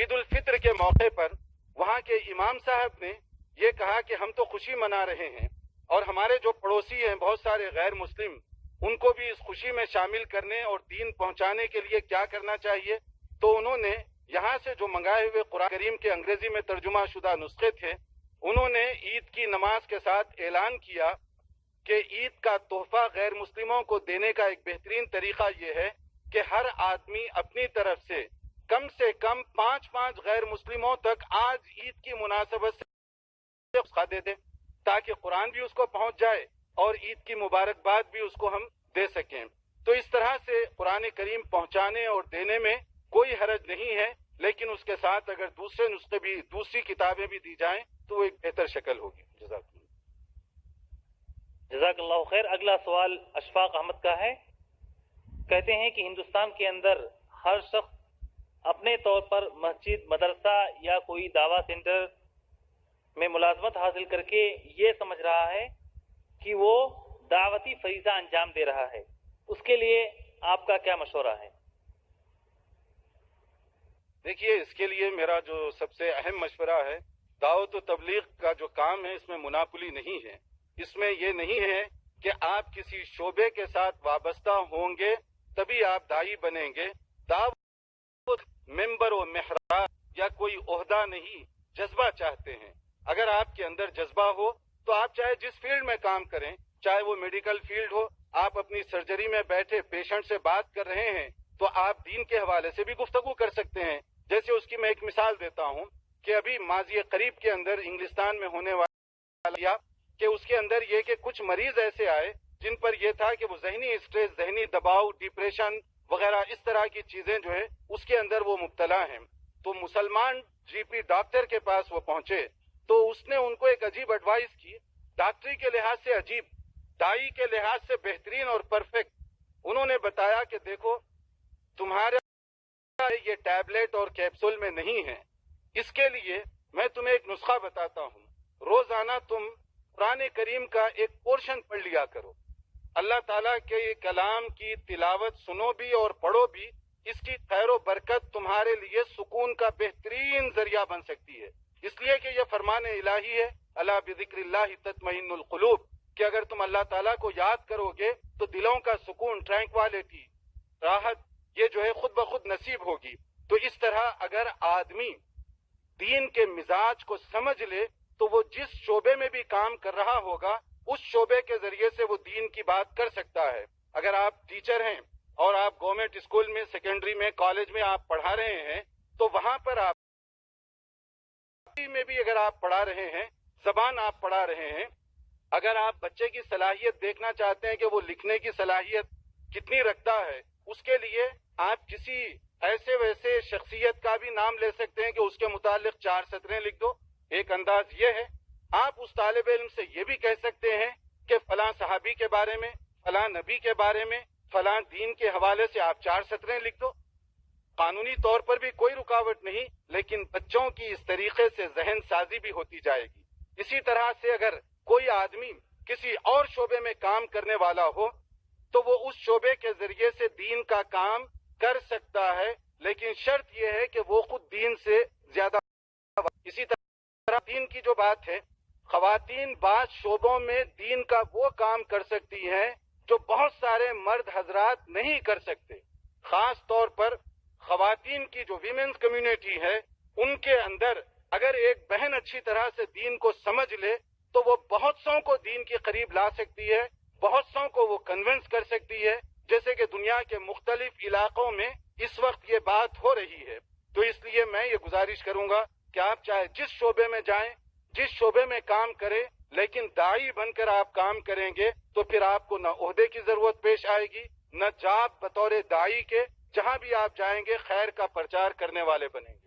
عید الفطر کے موقع پر وہاں کے امام صاحب نے یہ کہا کہ ہم تو خوشی منا رہے ہیں اور ہمارے جو پڑوسی ہیں بہت سارے غیر مسلم ان کو بھی اس خوشی میں شامل کرنے اور دین پہنچانے کے لیے کیا کرنا چاہیے. تو انہوں نے یہاں سے جو منگائے ہوئے قرآن کریم کے انگریزی میں ترجمہ شدہ نسخے تھے انہوں نے عید کی نماز کے ساتھ اعلان کیا کہ عید کا تحفہ غیر مسلموں کو دینے کا ایک بہترین طریقہ یہ ہے کہ ہر آدمی اپنی طرف سے کم 5 غیر مسلموں تک آج عید کی مناسبت سے نسخہ دے دے تاکہ قرآن بھی اس کو پہنچ جائے اور عید کی مبارکباد بھی اس کو ہم دے سکیں. تو اس طرح سے قرآن کریم پہنچانے اور دینے میں کوئی حرج نہیں ہے، لیکن اس کے ساتھ اگر دوسرے نسخے بھی دوسری کتابیں بھی دی جائیں تو وہ ایک بہتر شکل ہوگی. جزاک اللہ خیر. اگلا سوال اشفاق احمد کا ہے. کہتے ہیں کہ ہندوستان کے اندر ہر شخص اپنے طور پر مسجد، مدرسہ یا کوئی دعویٰ سینٹر میں ملازمت حاصل کر کے یہ سمجھ رہا ہے کہ وہ دعوتی فریضہ انجام دے رہا ہے. اس کے لیے آپ کا کیا مشورہ ہے؟ دیکھیے، اس کے لیے میرا جو سب سے اہم مشورہ ہے، دعوت و تبلیغ کا جو کام ہے اس میں مناپلی نہیں ہے. اس میں یہ نہیں ہے کہ آپ کسی شعبے کے ساتھ وابستہ ہوں گے تبھی آپ داعی بنیں گے. دعوت ممبر و محراب یا کوئی عہدہ نہیں، جذبہ چاہتے ہیں. اگر آپ کے اندر جذبہ ہو تو آپ چاہے جس فیلڈ میں کام کریں، چاہے وہ میڈیکل فیلڈ ہو، آپ اپنی سرجری میں بیٹھے پیشنٹ سے بات کر رہے ہیں تو آپ دین کے حوالے سے بھی گفتگو کر سکتے ہیں. جیسے اس کی میں ایک مثال دیتا ہوں کہ ابھی ماضی قریب کے اندر انگلستان میں ہونے والا کہ اس کے اندر یہ کہ کچھ مریض ایسے آئے جن پر یہ تھا کہ وہ ذہنی اسٹریس، ذہنی دباؤ، ڈپریشن وغیرہ اس طرح کی چیزیں جو ہے اس کے اندر وہ مبتلا ہیں. تو مسلمان جی پی ڈاکٹر کے پاس وہ پہنچے تو اس نے ان کو ایک عجیب ایڈوائز کی، ڈاکٹری کے لحاظ سے عجیب، دائی کے لحاظ سے بہترین اور پرفیکٹ. انہوں نے بتایا کہ دیکھو، تمہارا یہ ٹیبلٹ اور کیپسول میں نہیں ہے. اس کے لیے میں تمہیں ایک نسخہ بتاتا ہوں. روزانہ تم قرآن کریم کا ایک پورشن پڑھ لیا کرو. اللہ تعالیٰ کے کلام کی تلاوت سنو بھی اور پڑھو بھی. اس کی خیر و برکت تمہارے لیے سکون کا بہترین ذریعہ بن سکتی ہے. اس لیے کہ یہ فرمان الہی ہے، الا بذکر اللہ تطمئن القلوب، کہ اگر تم اللہ تعالیٰ کو یاد کرو گے تو دلوں کا سکون، ٹرینکوالٹی، راحت یہ جو ہے خود بخود نصیب ہوگی. تو اس طرح اگر آدمی دین کے مزاج کو سمجھ لے تو وہ جس شعبے میں بھی کام کر رہا ہوگا اس شعبے کے ذریعے سے وہ دین کی بات کر سکتا ہے. اگر آپ ٹیچر ہیں اور آپ گورنمنٹ اسکول میں، سیکنڈری میں، کالج میں آپ پڑھا رہے ہیں تو وہاں پر آپ میں بھی اگر آپ پڑھا رہے ہیں، زبان آپ پڑھا رہے ہیں، اگر آپ بچے کی صلاحیت دیکھنا چاہتے ہیں کہ وہ لکھنے کی صلاحیت کتنی رکھتا ہے، اس کے لیے آپ کسی ایسے ویسے شخصیت کا بھی نام لے سکتے ہیں کہ اس کے متعلق 4 سطریں لکھ دو. ایک انداز یہ ہے. آپ اس طالب علم سے یہ بھی کہہ سکتے ہیں کہ فلاں صحابی کے بارے میں، فلاں نبی کے بارے میں، فلاں دین کے حوالے سے آپ 4 سطریں لکھ دو. قانونی طور پر بھی کوئی رکاوٹ نہیں، لیکن بچوں کی اس طریقے سے ذہن سازی بھی ہوتی جائے گی. اسی طرح سے اگر کوئی آدمی کسی اور شعبے میں کام کرنے والا ہو تو وہ اس شعبے کے ذریعے سے دین کا کام کر سکتا ہے، لیکن شرط یہ ہے کہ وہ خود دین سے زیادہ. اسی طرح دین کی جو بات ہے، خواتین بعض شعبوں میں دین کا وہ کام کر سکتی ہیں جو بہت سارے مرد حضرات نہیں کر سکتے. خاص طور پر خواتین کی جو ویمنز کمیونٹی ہے ان کے اندر اگر ایک بہن اچھی طرح سے دین کو سمجھ لے تو وہ بہت سو کو دین کے قریب لا سکتی ہے، بہت سو کو وہ کنونس کر سکتی ہے، جیسے کہ دنیا کے مختلف علاقوں میں اس وقت یہ بات ہو رہی ہے. تو اس لیے میں یہ گزارش کروں گا کہ آپ چاہے جس شعبے میں جائیں، جس شعبے میں کام کریں، لیکن داعی بن کر آپ کام کریں گے تو پھر آپ کو نہ عہدے کی ضرورت پیش آئے گی، نہ جاب بطور داعی کے. جہاں بھی آپ جائیں گے خیر کا پرچار کرنے والے بنیں گے.